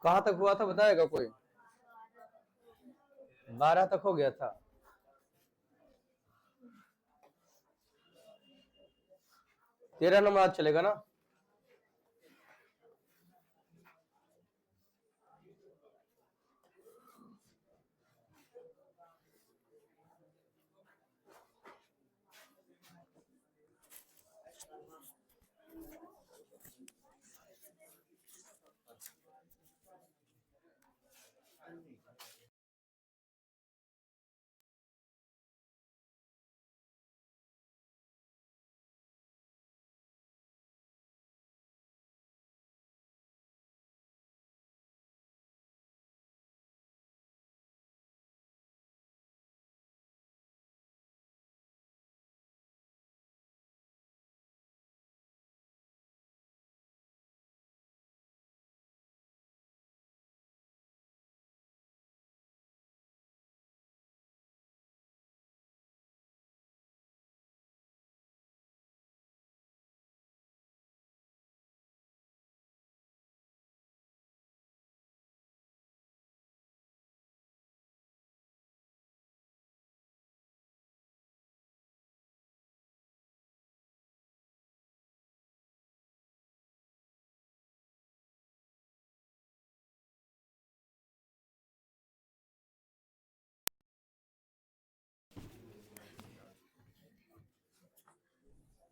कहां तक हुआ था बताएगा कोई? 12 तक हो गया था। 13 नंबर आज चलेगा ना?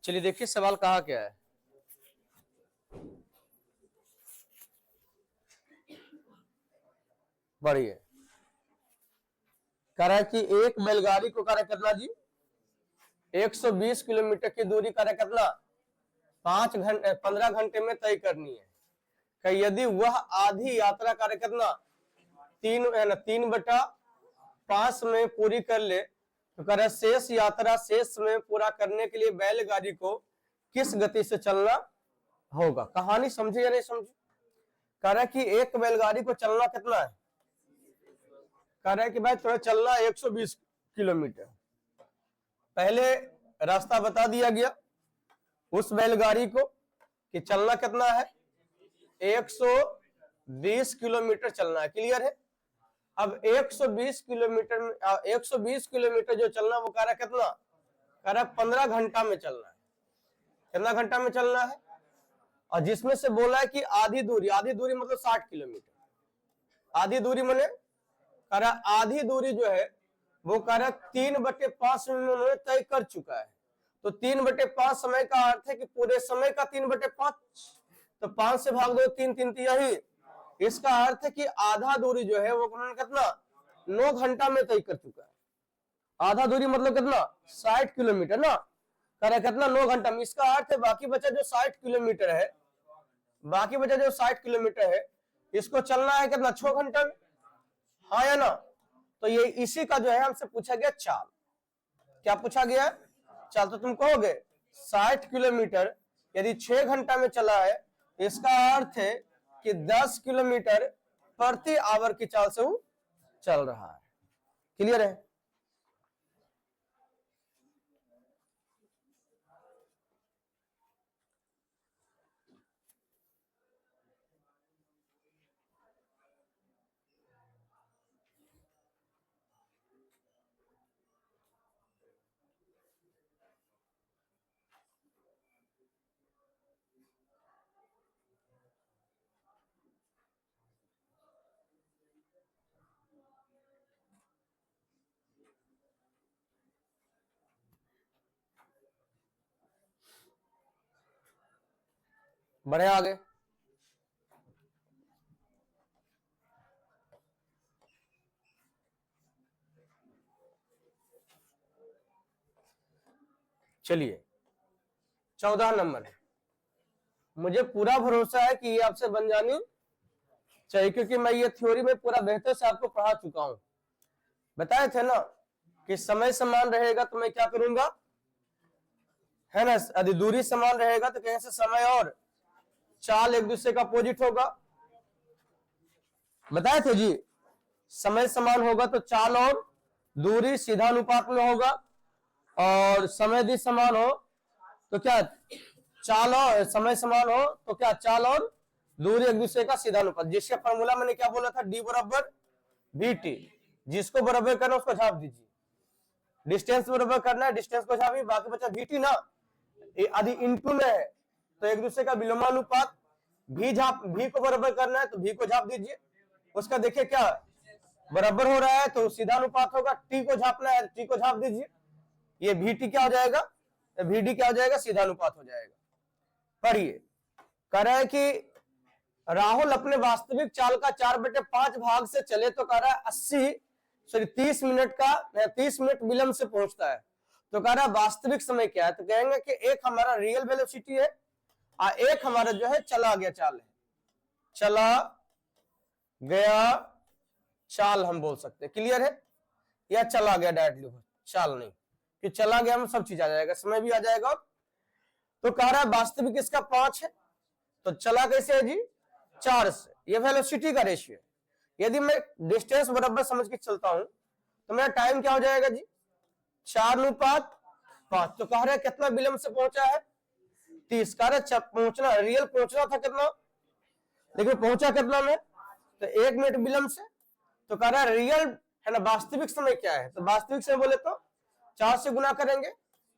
चलिए देखिए सवाल कहा क्या है। बढ़िए। कह रहा है कि एक बैलगाड़ी को कार्य करना जी 120 किलोमीटर की दूरी कार्य करना 15 घंटे में तय करनी है। कि यदि वह आधी यात्रा कार्य करना 3/5 में पूरी कर ले तो कह रहा शेष यात्रा शेष में पूरा करने के लिए बैलगाड़ी को किस गति से चलना होगा। कहानी समझे या नहीं समझे? कह रहा है कि एक बैलगाड़ी को चलना कितना है? कह रहा है कि भाई थोड़ा चलना 120 किलोमीटर। पहले रास्ता बता दिया गया उस बैलगाड़ी को कि चलना कितना है, 120 किलोमीटर चलना है। क्लियर है? अब 120 किलोमीटर में 120 किलोमीटर जो चलना वो कह रहा है कितना? कह रहा है 15 घंटा में चलना है। कितना घंटा में चलना है? और जिसमें से बोला है कि आधी दूरी मतलब 60 किलोमीटर। आधी दूरी माने कह रहा आधी दूरी जो है वो कह रहा 3/5 में उन्होंने तय कर चुका है। तो 3/5 समय का अर्थ है कि पूरे समय का 3/5, तो 5 से भाग दो 3 3 यही। इसका अर्थ है कि आधा दूरी जो है वो उन्होंने कितना 9 घंटा में तय कर चुका है। आधा दूरी मतलब कितना 60 किलोमीटर ना, कह रहा कितना 9 घंटा में। इसका अर्थ है बाकी बचा जो 60 किलोमीटर है, बाकी बचा जो 60 किलोमीटर है इसको चलना है कितना 6 घंटा में। हाँ या ना? तो ये इसी का जो है हमसे पूछा गया चाल। क्या पूछा गया? चाल। तो तुम कहोगे 60 किलोमीटर यदि 6 घंटा में चला है इसका अर्थ है कि 10 किलोमीटर प्रति आवर की चाल से वो चल रहा है। क्लियर है? बढ़े आगे। चलिए 14 नंबर है। मुझे पूरा भरोसा है कि ये आपसे बन जानी चाहिए क्योंकि मैं ये थ्योरी में पूरा बेहतर से आपको पढ़ा चुका हूं। बताए थे ना कि समय समान रहेगा तो मैं क्या करूंगा, है ना? यदि दूरी समान रहेगा तो कहीं से समय और चाल एक दूसरे का अपोजिट होगा। बताए थे जी, समय समान होगा तो चाल और दूरी सीधा अनुपात में होगा, और समय भी समान हो तो क्या चाल और समय समान हो तो क्या चाल और दूरी एक दूसरे का सीधा अनुपात, जिसका फॉर्मूला मैंने क्या बोला था, डी बराबर वीटी। जिसको बराबर करना उसको झाप दीजिए, डिस्टेंस बराबर करना है, डिस्टेंस को झापिए, बाकी बचा वीटी ना, आदि इनटू में है तो एक दूसरे का विलोमानुपात, भी को बराबर करना है तो भी को झाप दीजिए, उसका देखिए क्या बराबर हो रहा है तो सीधा अनुपात होगा, टी को झापना है टी को झाप दीजिए, ये वीटी क्या हो जाएगा, वीडी क्या हो जाएगा, सीधा अनुपात हो जाएगा। पढ़िए, कह रहा है कि राहुल अपने वास्तविक चाल का 4/5 भाग से चले तो कह रहा है 30 मिनट का 30 मिनट विलंब से पहुंचता है, तो कह रहा है वास्तविक समय क्या है, तो कहेंगे कि एक हमारा रियल वेलोसिटी है और एक हमारा जो है चला गया चाल है, चला गया चाल हम बोल सकते हैं। क्लियर है, या चला गया डायरेक्टली, चाल नहीं, कि चला गया में सब चीज आ जाएगा, समय भी आ जाएगा। तो कह रहा है वास्तविक इसका 5 है, तो चला कैसे है जी, 4 से, ये वेलोसिटी का रेशियो है। यदि मैं डिस्टेंस बराबर समझ के चलता हूं तो मेरा टाइम क्या हो जाएगा जी, 4:5। तो कह रहा है कितना विलंब से पहुंचा है, 30। कह रहा है पहुंचना रियल पहुंचना था कितना, लेकिन पहुंचा कितना में, तो 1 मिनट विलंब से। तो कह रहा है रियल है ना, वास्तविक समय क्या है, तो वास्तविक समय बोले तो 4 से गुना करेंगे,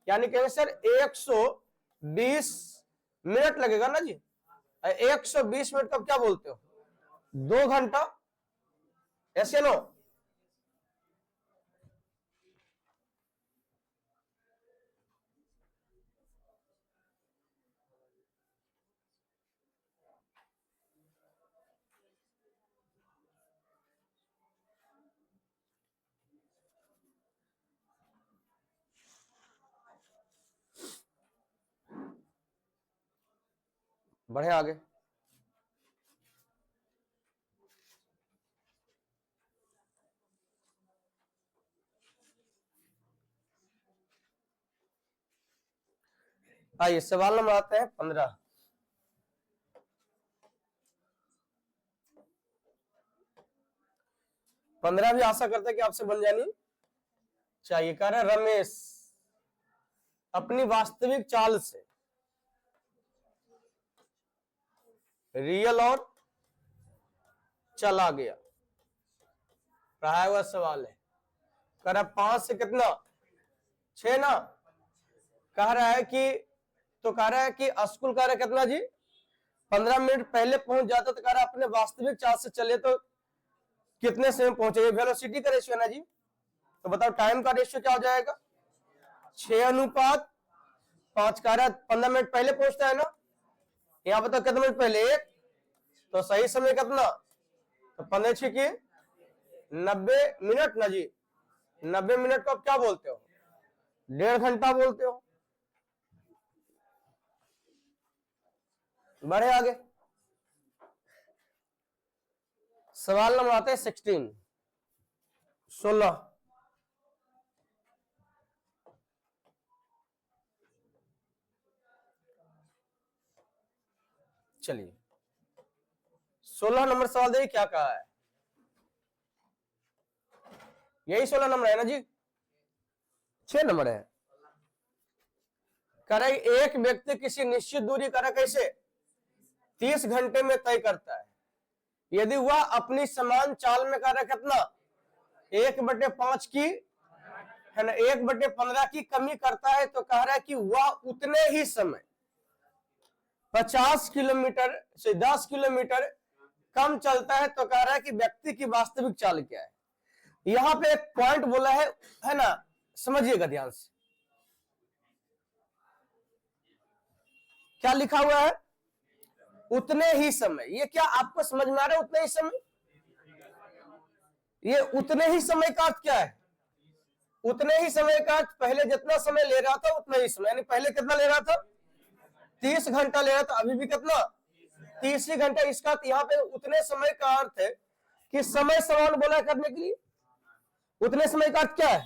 यानी कहेंगे सर 120 मिनट लगेगा ना जी, 120 मिनट कब क्या बोलते हो, 2 घंटा, ऐसे नो। बढ़े आगे, आइए सवाल नंबर आते हैं 15। भी आशा करते हैं कि आपसे बन जानी चाहिए। कह रहे रमेश अपनी वास्तविक चाल से रियल और चला गया, पढ़ाया हुआ सवाल है। कह रहा 5 से कितना, 6 ना, कह रहा है कि, तो कह रहा है कि स्कूल कह रहा है कितना जी, 15 मिनट पहले पहुंच जाता, तो कह रहा है अपने वास्तविक चाल से चले तो कितने समय पहुंचे, ये वेलोसिटी का रेशियो है ना जी, तो बताओ टाइम का रेशियो क्या हो जाएगा, 6:5। कह रहा है 15 मिनट पहले पहुंचता है ना, यहाँ बताओ कितने मिनट पहले, 1, तो सही समय कितना, तो 15 6 90 मिनट ना जी, 90 मिनट को आप क्या बोलते हो, 1.5 घंटा बोलते हो। बढ़े आगे, सवाल नंबर आता है 16। चलिए 16 नंबर सवाल देखिए क्या कहा है, यही 16 नंबर है ना जी, 6 नंबर है। करे एक व्यक्ति किसी निश्चित दूरी करे कैसे 30 घंटे में तय करता है, यदि वह अपनी समान चाल में करे कितना 1/5 की है ना 1/15 की कमी करता है, तो कह रहा है कि वह उतने ही समय 50 किलोमीटर से 10 किलोमीटर कम चलता है, तो कह रहा है कि व्यक्ति की वास्तविक चाल क्या है। यहां पे एक पॉइंट बोला है ना, समझिएगा ध्यान से, क्या लिखा हुआ है, उतने ही समय, ये क्या आपको समझ में आ रहा है, उतने ही समय, ये उतने ही समय का अर्थ क्या है, उतने ही समय का अर्थ पहले जितना समय ले रहा था उतना ही समय, यानी पहले कितना ले रहा था 30 घंटा ले रहा था, अभी भी कितना 30 ही घंटा। इसका यहाँ पे उतने समय का अर्थ है कि समय समान बोला करने के लिए, उतने समय का अर्थ क्या है,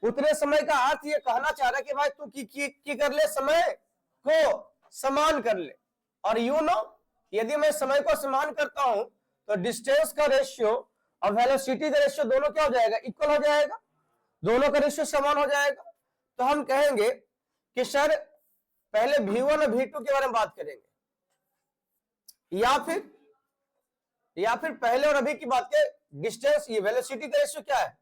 उतने समय का अर्थ ये कहना चाह रहा है कि भाई तू की कर ले, समय को समान कर ले। और यू नो यदि मैं समय को समान करता हूं तो डिस्टेंस का रेशियो और वेलोसिटी का रेशियो दोनों क्या हो जाएगा, इक्वल हो जाएगा, दोनों का रेशियो समान हो जाएगा। तो हम कहेंगे कि सर पहले V1 और V2 के बारे में बात करेंगे। या फिर पहले और अभी की बात के डिस्टेंस, ये वेलोसिटी का रेशियो क्या है,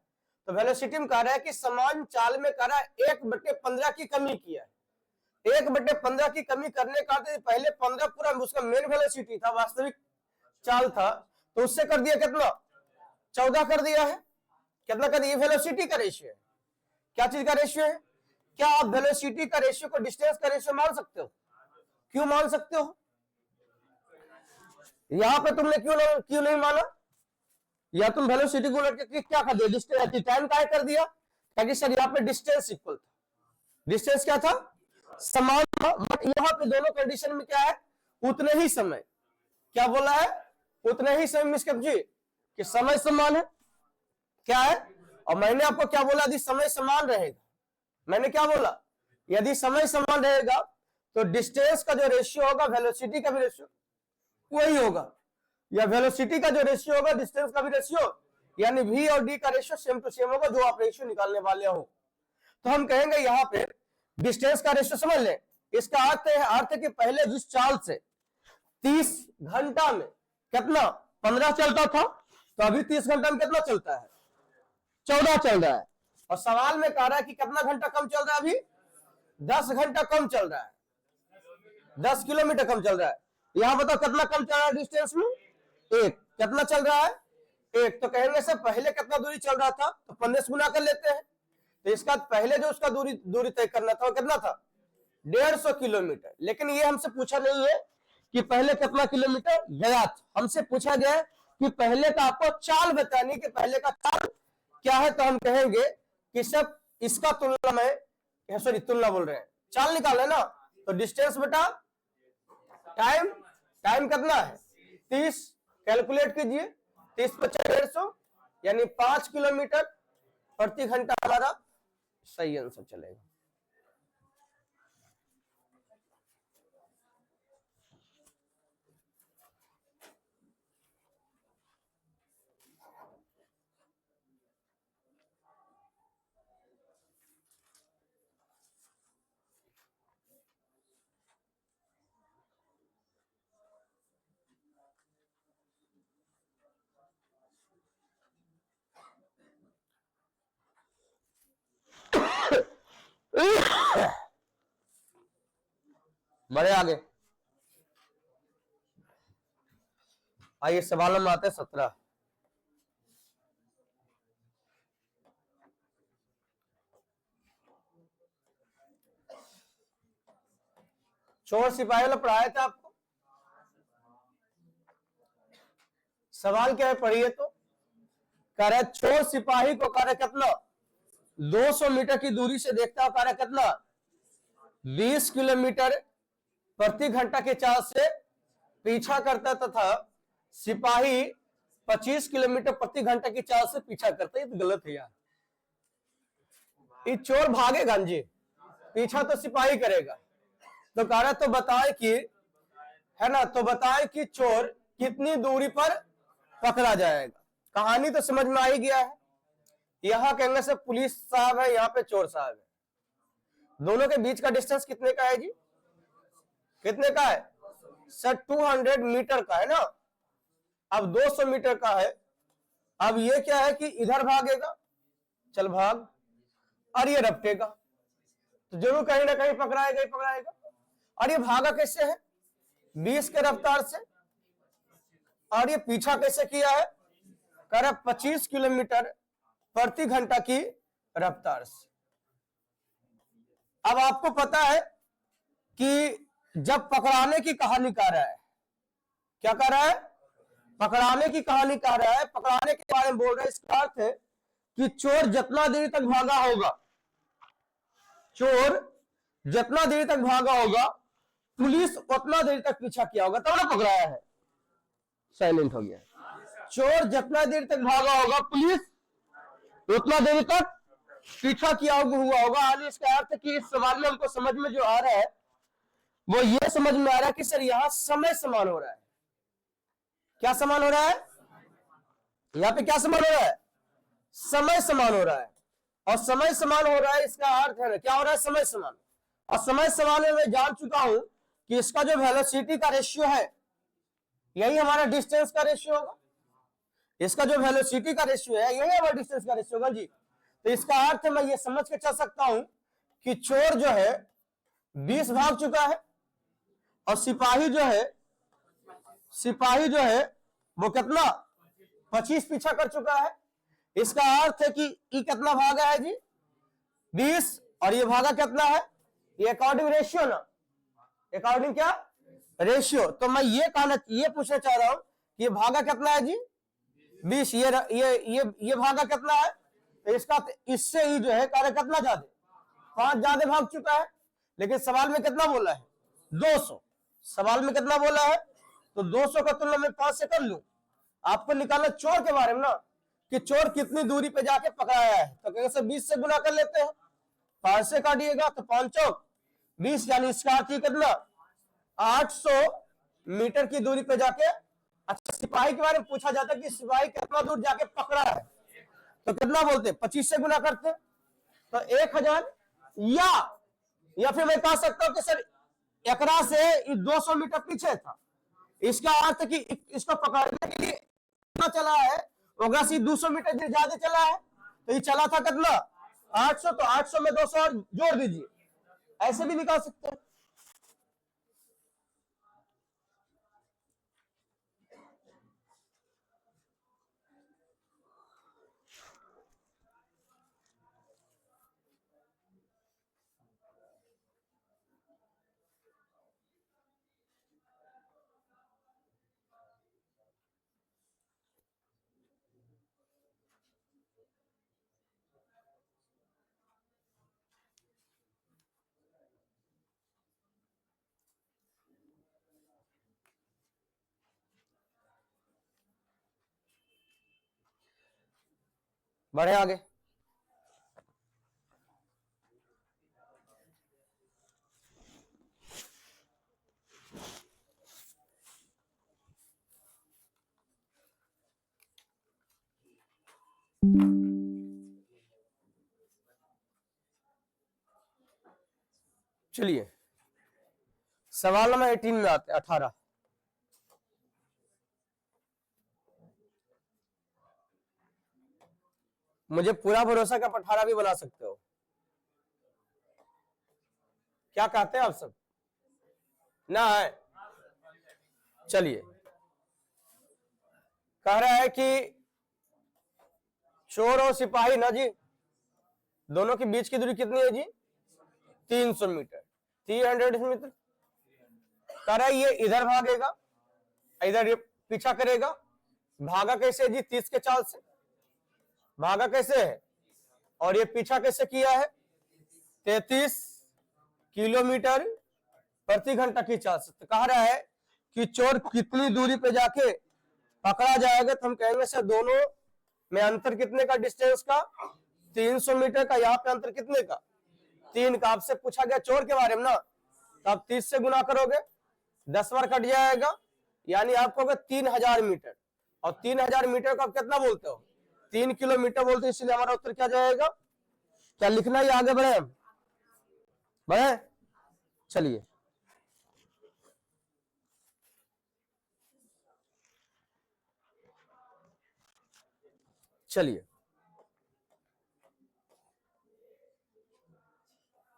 तो वेलोसिटी में कह रहा है कि समान चाल में कह रहा है 1/15 की कमी किया है। 1/15 की कमी करने का पहले 15 पूरा उसका मेन वेलोसिटी था, वास्तविक चाल था, तो उससे कर दिया कितना, 14 कर दिया है। कितना कर दिया, वेलोसिटी का रेशियो है। क्या चीज का रेशियो है? क्या आप वेलोसिटी का रेशियो को डिस्टेंस का रेशियो मान सकते हो? क्यों मान सकते हो? यहां पे तुमने क्यों नहीं माना? या तुम वेलोसिटी को उलट के क्या कर दिया, डिस्टेंस टाइम का कर दिया, ताकि सर यहाँ पे डिस्टेंस इक्वल था। डिस्टेंस क्या था, समान था, बट यहाँ पे दोनों कंडीशन में क्या है, उतने ही समय। क्या बोला है, उतने ही समय मिस्टर जी कि समय समान है, क्या है। और मैंने आपको क्या बोला, यदि समय समान रहेगा, मैंने क्या बोला, यदि समय समान रहेगा तो डिस्टेंस का जो रेशियो होगा वेलोसिटी का भी रेशियो वही होगा, या वेलोसिटी का जो रेशियो होगा डिस्टेंस का भी रेशियो, यानी v और d का रेशियो सेम टू सेम होगा, जो आप रेशियो निकालने वाले हो। तो हम कहेंगे यहाँ पे डिस्टेंस का रेशियो समझ लें, इसका अर्थ है कि पहले जिस चाल से 30 घंटा में कितना 15 चलता था, तो अभी 30 घंटा में कितना चलता है, 14 चल रहा है। और सवाल में कह रहा है कि कितना घंटा कम चल रहा है, अभी 10 घंटा कम चल रहा है, 10 किलोमीटर कम चल रहा है। यहां बताओ कितना कम चल रहा है डिस्टेंस में, 1। कितना चल रहा है, 1। तो कहेंगे सर पहले कितना दूरी चल रहा था, तो 15 से गुना कर लेते हैं। तो इसका पहले जो उसका दूरी तय करना था वो कितना था, 150 किलोमीटर। लेकिन ये हमसे पूछा नहीं है कि पहले कितना किलोमीटर गया था, हमसे पूछा गया है कि पहले का आपको चाल बतानी, कि पहले का चाल क्या है। तो हम कहेंगे कि सब इसका तुलना में, सॉरी तुलना बोल रहे हैं, चाल निकाले ना, तो डिस्टेंस बेटा टाइम कितना है 30, कैलकुलेट कीजिए, 30 × 150 यानी 5 किलोमीटर प्रति घंटा हमारा सही आंसर चलेगा। बड़े आगे आइए, सवाल नंबर आते 17। चोर सिपाही वाला पढ़ाया था आपको, सवाल क्या है पढ़िए। तो कह रहा है चोर सिपाही को कह रहा कितना 200 मीटर की दूरी से देखता है, कह रहा कितना 20 किलोमीटर प्रति घंटा के चाल से पीछा करता तथा सिपाही 25 किलोमीटर प्रति घंटा की चाल से पीछा करता है। ये तो गलत है यार, ये चोर भागेगा जी, पीछा तो सिपाही करेगा। तो कह रहा तो बताए कि, है ना, तो बताए कि चोर कितनी दूरी पर पकड़ा जाएगा। कहानी तो समझ में आ ही गया है। यहां कहेंगे से पुलिस साहब है, यहाँ पे चोर साहब है, दोनों के बीच का डिस्टेंस कितने का है जी, कितने का है सर, 200 मीटर का है ना। अब 200 मीटर का है, अब ये क्या है कि इधर भागेगा, चल भाग, और ये रपटेगा, तो जरूर कहीं ना कहीं पकड़ाएगा ही पकड़ाएगा। और ये भागा कैसे है, 20 के रफ्तार से, और ये पीछा कैसे किया है, कह रहा 25 किलोमीटर प्रति घंटा की रफ्तार से। अब आपको पता है कि जब पकड़ाने की कहानी कह रहा है, क्या कह रहा है, पकड़ाने की कहानी कह रहा है, पकड़ाने के बारे में बोल रहा है, इसका अर्थ है कि चोर जितना देर तक भागा होगा, चोर जितना देर तक भागा होगा, पुलिस उतना देर तक पीछा किया होगा, तब ना पकड़ाया है। साइलेंट हो गया। चोर जितना देर तक भागा होगा, पुलिस उतना देर तक पीछा किया हुआ होगा। आगे इसका अर्थ है कि इस सवाल में हमको समझ में जो आ रहा है वो ये समझ में आ रहा है कि सर यहां समय समान हो रहा है। क्या समान हो रहा है, यहां पे क्या समान हो रहा है, समय समान हो रहा है। और समय समान हो रहा है, इसका अर्थ है क्या हो रहा है, समय समान। और समय समान में मैं जान चुका हूं कि इसका जो वेलोसिटी का रेशियो है, यही हमारा डिस्टेंस का रेशियो होगा, इसका जो वेलोसिटी का रेशियो है यही हमारा डिस्टेंस का रेशियो होगा जी। तो इसका अर्थ मैं ये समझ के चल सकता हूं कि चोर जो है 20 भाग चुका है और सिपाही जो है वो कितना 25 पीछा कर चुका है। इसका अर्थ है कि ये कितना भागा है जी 20 और ये भागा कितना है, ये अकॉर्डिंग रेशियो ना, अकॉर्डिंग क्या रेशियो। तो मैं ये पूछना चाह रहा हूं कि ये भागा कितना है जी 20, ये भागा कितना है, तो इसका इससे ही जो है कार्य कितना ज्यादा 5 ज्यादा भाग चुका है। लेकिन सवाल में कितना बोला है 200, सवाल में कितना बोला है, तो 200 का तुलना में 5 से कर लूं। आपको निकालना चोर के बारे में ना कि चोर कितनी दूरी पे जाके पकड़ाया है, तो कैसे 20 से गुना कर लेते हैं, 5 से काटिएगा तो 5 चौक 20, यानी इसका अर्थ कितना 800 मीटर की दूरी पे जाके। अच्छा सिपाही के बारे में पूछा जाता है कि सिपाही कितना दूर जाके पकड़ा है, तो कितना बोलते 25 से गुना करते तो 1000, या फिर मैं कह सकता हूं कि सर एकरा से 200 मीटर पीछे था। इसका अर्थ कि इसको पकड़ने के लिए कितना चला है, ओकरा से 200 मीटर ज्यादा चला है, तो ये चला था कितना 800, तो 800 में 200 और जोड़ दीजिए, ऐसे भी निकाल सकते हैं। बढ़े आगे। चलिए सवाल नंबर 18 में आते 18। मुझे पूरा भरोसा का 18 भी बना सकते हो, क्या कहते हैं आप सब, ना है। चलिए कह रहा है कि चोर और सिपाही ना जी दोनों के बीच की दूरी कितनी है जी 300 मीटर, 300 मीटर। कह रहा है ये इधर भागेगा, इधर ये पीछा करेगा। भागा कैसे जी 30 के चाल से भागा कैसे है, और ये पीछा कैसे किया है 33 किलोमीटर प्रति घंटा की चाल से। तो कह रहा है कि चोर कितनी दूरी पे जाके पकड़ा जाएगा, तो हम कहेंगे सर दोनों में अंतर कितने का, डिस्टेंस का 300 मीटर का। यहाँ पे अंतर कितने का 3 का। आपसे पूछा गया चोर के बारे में ना, तो आप 30 से गुना करोगे 10 बार कट जाएगा, यानी आपको 3000 मीटर, और 3000 मीटर को आप कितना बोलते हो 3 किलोमीटर बोलते हो। इसलिए हमारा उत्तर क्या जाएगा, क्या लिखना है आगे बढ़े बढ़े। चलिए चलिए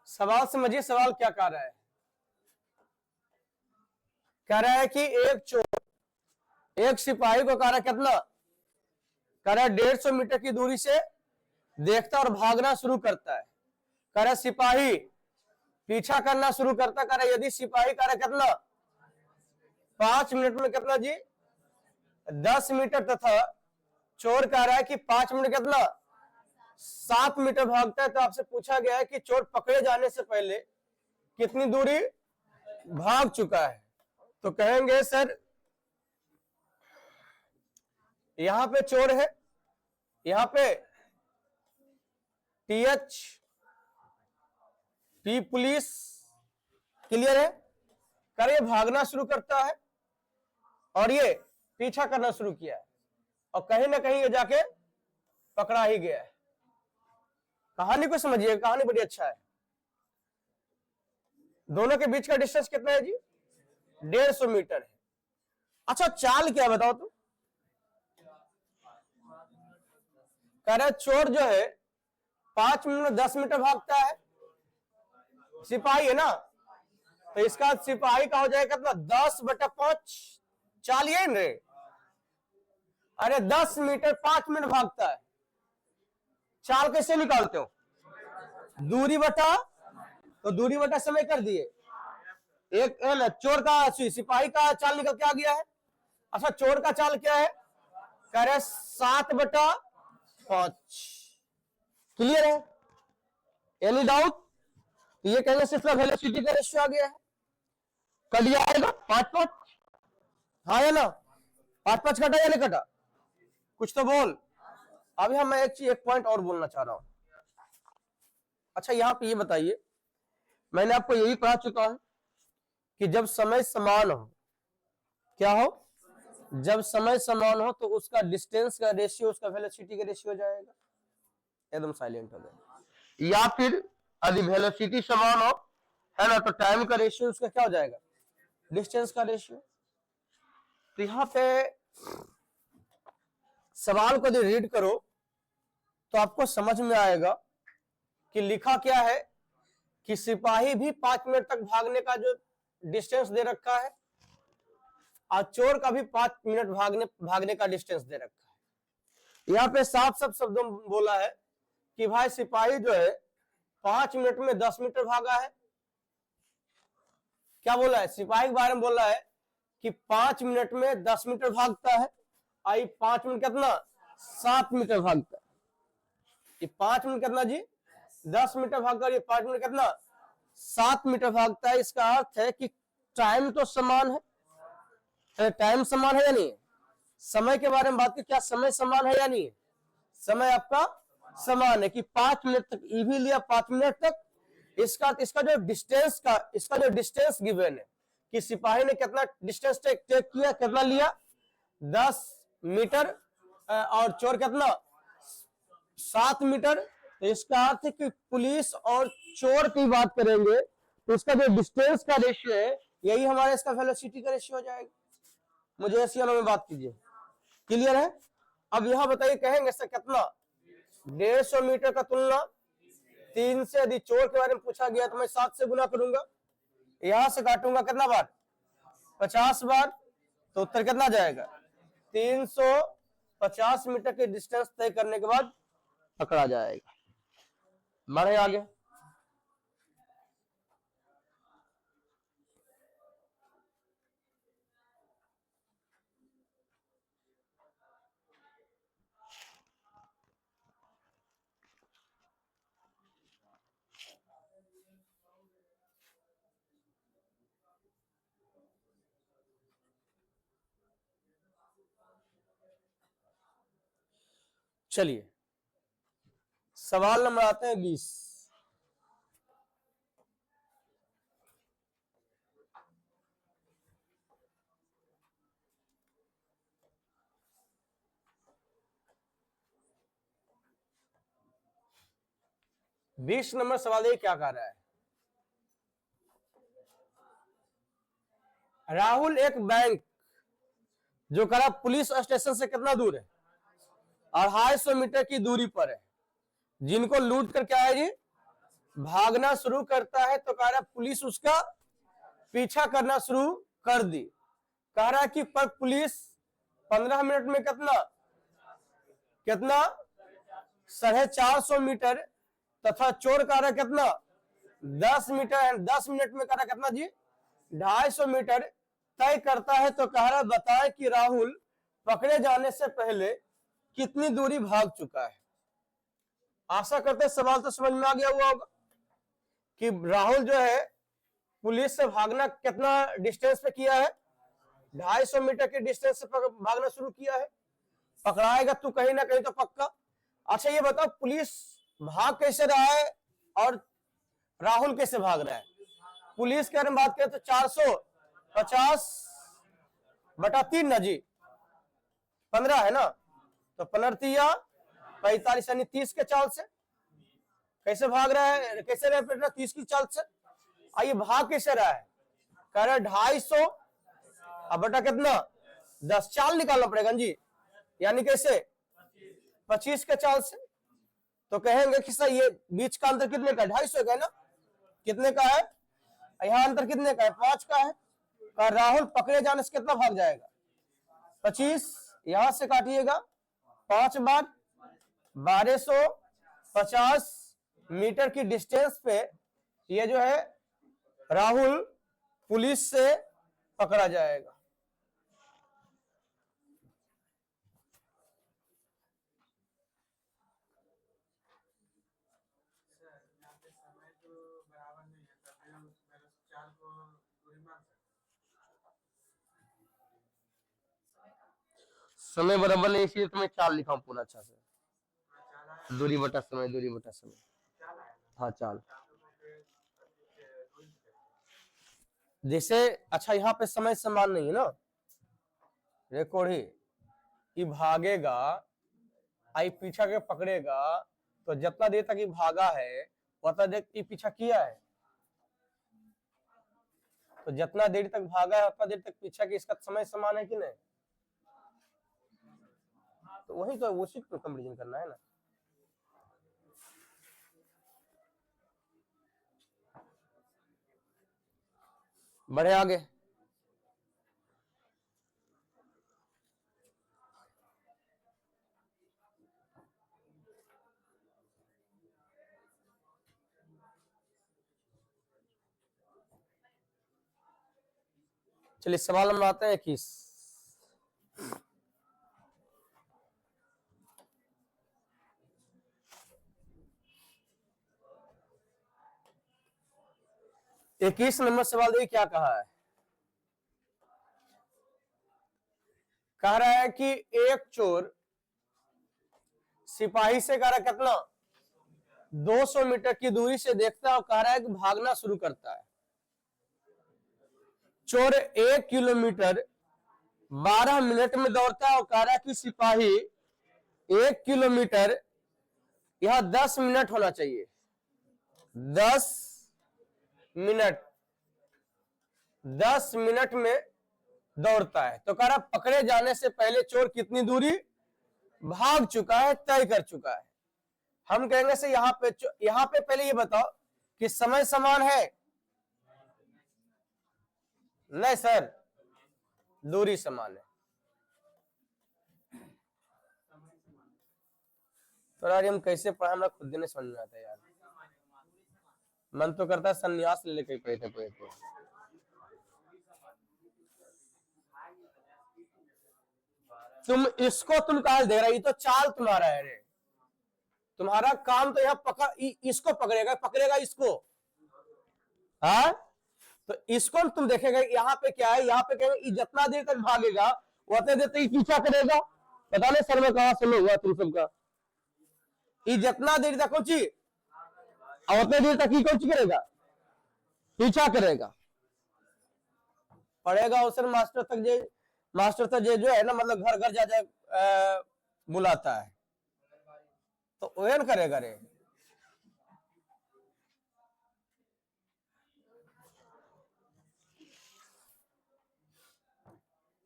सवाल समझिए, सवाल क्या कह रहा है, कह रहा है कि एक चोर एक सिपाही को कह रहा है कितना, कह रहा है 150 मीटर की दूरी से देखता और भागना शुरू करता है। कह रहा सिपाही पीछा करना शुरू करता, कह रहा यदि सिपाही कह रहा कितना 5 मिनट में कितना जी 10 मीटर, तथा चोर कह रहा है कि 5 मिनट कितना 7 मीटर भागता है। तो आपसे पूछा गया है कि चोर पकड़े जाने से पहले कितनी दूरी भाग चुका है, तो कहेंगे सर यहां पे चोर है, यहां पे TH P पुलिस क्लियर है, कर ये भागना शुरू करता है और ये पीछा करना शुरू किया है, और कहीं ना कहीं ये जाके पकड़ा ही गया है। कहानी को समझिए, कहानी बड़ी अच्छा है। दोनों के बीच का डिस्टेंस कितना है जी 150 मीटर है। अच्छा चाल क्या बताओ तुम? कह रहे चोर जो है 5 मिनट में 10 मीटर भागता है, सिपाही है ना, तो इसका सिपाही का हो जाएगा कितना? 10/5। चाल ये रे, अरे 10 मीटर 5 मिनट भागता है, चाल कैसे निकालते हो? दूरी बटा, तो दूरी बटा समय कर दिए। एक चोर का सिपाही का चाल निकल के आ गया है। अच्छा चोर का चाल क्या है? कह रहे 7/5। क्लियर है? Any doubt? ये कहेंगे सिर्फ वेलोसिटी का रेशियो आ गया है। कट जाएगा 5/5, हाँ या ना? 5/5 कटा या नहीं कटा? कुछ तो बोल। अभी हम एक पॉइंट और बोलना चाह रहा हूं। अच्छा यहां पे ये बताइए, मैंने आपको यही कहा चुका हूं कि जब समय समान हो, क्या हो? जब समय समान हो तो उसका डिस्टेंस का रेशियो उसका वेलोसिटी का रेशियो हो जाएगा। एकदम साइलेंट हो गया। या फिर यदि वेलोसिटी समान हो, है ना, तो टाइम का रेशियो उसका क्या हो जाएगा? डिस्टेंस का रेशियो। तो यहां पे सवाल को यदि रीड करो तो आपको समझ में आएगा कि लिखा क्या है कि सिपाही भी 5 मिनट तक भागने का जो डिस्टेंस दे रखा है और चोर का भी 5 मिनट भागने का डिस्टेंस दे रखा है। यहाँ पे साफ साफ शब्दों में बोला है कि भाई सिपाही जो है 5 मिनट में 10 मीटर भागा है। क्या बोला है? सिपाही के बारे में बोला है कि 5 मिनट में 10 मीटर भागता है। आई 5 मिनट कितना? 7 मीटर भागता है। ये 5 मिनट कितना जी? 10 मीटर भागकर ये 5 मिनट कितना? 7 मीटर भागता है। इसका अर्थ है कि टाइम तो समान है। टाइम समान है या नहीं? समय के बारे में बात की, क्या समय समान है या नहीं? समय आपका समान है कि 5 मिनट तक ई भी लिया, 5 मिनट तक। इसका जो डिस्टेंस गिवन है कि सिपाही ने कितना डिस्टेंस टेक किया, कितना लिया? 10 मीटर, और चोर कितना? 7 मीटर। तो इसका अर्थ है कि पुलिस और चोर की बात करेंगे तो इसका जो डिस्टेंस का रेशियो है यही हमारा इसका वेलोसिटी का रेशियो हो जाएगा। मुझे ऐसी में बात कीजिए। क्लियर है? अब यहां बताइए, कहेंगे सर कितना? 150 मीटर का तुलना 3 से। यदि चोर के बारे में पूछा गया तो मैं 7 से गुना करूंगा, यहां से काटूंगा कितना बार? 50 बार। तो उत्तर कितना जाएगा? 350 मीटर के डिस्टेंस तय करने के बाद पकड़ा जाएगा। बढ़े आगे। चलिए सवाल नंबर आते हैं 20। बीस नंबर सवाल ये क्या कह रहा है? राहुल एक बैंक जो करा पुलिस स्टेशन से कितना दूर है? 250 मीटर की दूरी पर है। जिनको लूट कर क्या है जी? भागना शुरू करता है। तो कह रहा है पुलिस उसका पीछा करना शुरू कर दी। कह रहा है कि पर पुलिस 15 मिनट में कितना 450 मीटर, तथा चोर कह रहा है कितना? 10 मीटर। 10 मिनट में कह रहा कितना जी? 250 मीटर तय करता है। तो कह रहा बताए कि राहुल पकड़े जाने से पहले कितनी दूरी भाग चुका है। आशा करते सवाल तो समझ में आ गया हुआ होगा कि राहुल जो है पुलिस से भागना कितना डिस्टेंस पे किया है? 250 मीटर के डिस्टेंस से भागना शुरू किया है। पकड़ाएगा तू कहीं ना कहीं तो पक्का। अच्छा ये बताओ पुलिस भाग कैसे रहा है और राहुल कैसे भाग रहा है? पुलिस के बारे में बात करें तो 450/3 ना जी, 15 है ना, तो 15 45 यानी 30 के चाल से कैसे भाग रहा है? कैसे रह 30 की चाल से। आइए भाग कैसे रहा है? कह रहा 250 बटा कितना? 10 चाल निकालना पड़ेगा जी, यानी कैसे 25 के चाल से। तो कहेंगे कि सर ये बीच का अंतर कितने का, 250 का है ना, कितने का है, यहाँ अंतर कितने का है, 5 का है। का राहुल पकड़े जाने से कितना भाग जाएगा, 25, यहां से काटिएगा 5 बार 1250 मीटर की डिस्टेंस पे ये जो है राहुल पुलिस से पकड़ा जाएगा। समय बराबर नहीं, इसलिए तुम्हें चाल लिखा हूं पूरा अच्छा से, दूरी बटा समय, दूरी बटा समय, हाँ चाल। जैसे अच्छा यहाँ पे समय समान नहीं है ना, रिकॉर्ड ही कि भागेगा आई पीछा के पकड़ेगा, तो जितना देर तक ये भागा है उतना देर तक पीछा किया है, तो जितना देर तक भागा है उतना देर तक पीछा की, इसका समय समान है कि नहीं, तो वही तो उसी को कंपैरिजन करना है ना। बढ़े आगे, चलिए सवाल नंबर आते हैं 21। इक्कीस नंबर सवाल देखिए क्या कहा है, कह रहा है कि एक चोर सिपाही से कह रहा है कितना 200 मीटर की दूरी से देखता है और कह रहा है कि भागना शुरू करता है। चोर 1 किलोमीटर 12 मिनट में दौड़ता है और कह रहा है कि सिपाही 1 किलोमीटर यह 10 मिनट होना चाहिए, 10 मिनट में दौड़ता है। तो कह रहा पकड़े जाने से पहले चोर कितनी दूरी भाग चुका है, तय कर चुका है। हम कहेंगे से यहाँ पे पहले ये बताओ कि समय समान है, नहीं सर दूरी समान है। तो यार हम कैसे पढ़ा, हमरा खुद नहीं समझ में आता यार, मन तो करता है संन्यास ले लेके पढ़े थे। तुम इसको तुम कहा दे रहा, ये तो चाल तुम्हारा है रे, तुम्हारा काम तो यहाँ इसको पकड़ेगा इसको, हाँ तो इसको तुम देखेगा यहाँ पे क्या है, यहाँ पे क्या है, जितना देर तक भागेगा उतने देर तक पीछा करेगा। पता नहीं सर में कहां सुनो हुआ तुम सबका, ये जितना देर तक कौन ची उतने देर तक ही कौन ची करेगा, पीछा करेगा, पढ़ेगा उसे मास्टर तक जो है ना, मतलब घर घर जा बुलाता है, तो ओन करेगा रे।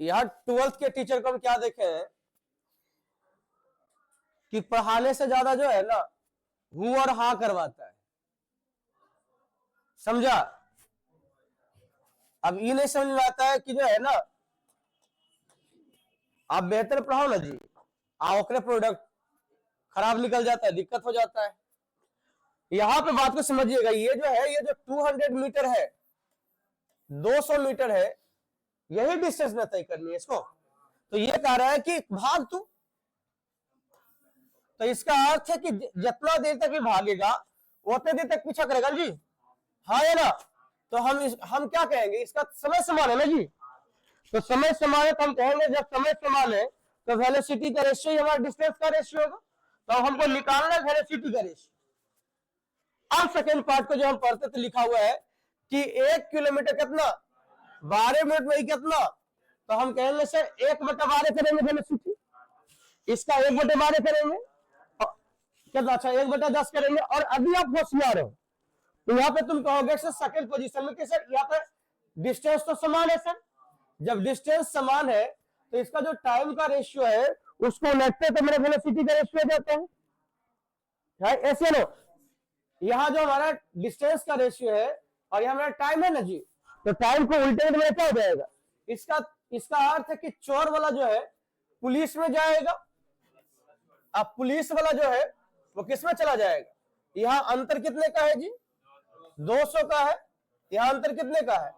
यहां 12th के टीचर को हम क्या देखे हैं कि पढ़ाने से ज्यादा जो है ना हु और हा करवाता है, समझा। अब ये नहीं समझ में आता है कि जो है ना आप बेहतर पढ़ाओ ना जी, ओकरे प्रोडक्ट खराब निकल जाता है, दिक्कत हो जाता है। यहां पे बात को समझिएगा, ये जो 200 मीटर है, 200 मीटर है, यही डिस्टेंस में तय करनी है इसको। तो ये कह रहा है कि भाग तू, तो इसका अर्थ है कि जितना देर तक ये भागेगा उतने देर तक पीछा करेगा जी, हाँ है ना। तो हम क्या कहेंगे, इसका समय समान है ना जी, तो समय समान है तो हम कहेंगे जब समय समान है तो वेलोसिटी का रेशियो हमारा डिस्टेंस का रेशियो होगा, तो हमको निकालना है वेलोसिटी का रेशियो। अब सेकेंड पार्ट को जो हम पढ़ते तो लिखा हुआ है कि 1 किलोमीटर कितना 12 मिनट में कितना, तो हम कहेंगे सर 1/12 करेंगे वेलोसिटी, इसका 1/12 करेंगे कितना, अच्छा 1/10 करेंगे। और अभी आप होशियार हो तो यहाँ पे तुम कहोगे सर सेकंड पोजीशन में कि सर यहाँ पे डिस्टेंस तो समान है सर, जब डिस्टेंस समान है तो इसका जो टाइम का रेशियो है उसको उलटते तो मेरे वेलोसिटी का रेशियो हो जाता है, ऐसे नो। यहाँ जो हमारा डिस्टेंस का रेशियो है और यहाँ हमारा टाइम है ना जी, तो टाइम को उल्टे में क्या हो जाएगा, इसका अर्थ है कि चोर वाला जो है पुलिस में जाएगा, अब पुलिस वाला जो है वो किस में चला जाएगा। यहाँ अंतर कितने का है जी, 200 का है। यहाँ अंतर कितने का है,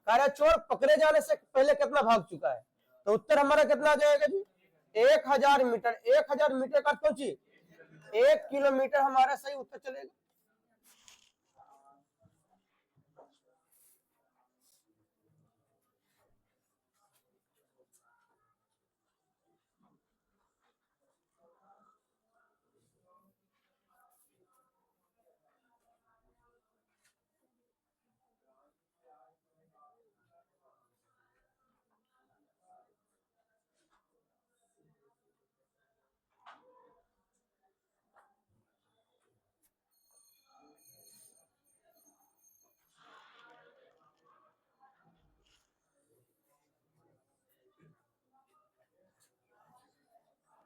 कह रहा चोर पकड़े जाने से पहले कितना भाग चुका है, तो उत्तर हमारा कितना आ जाएगा जी, 1000 मीटर। 1000 मीटर का सोचिए 1 किलोमीटर हमारा सही उत्तर चलेगा।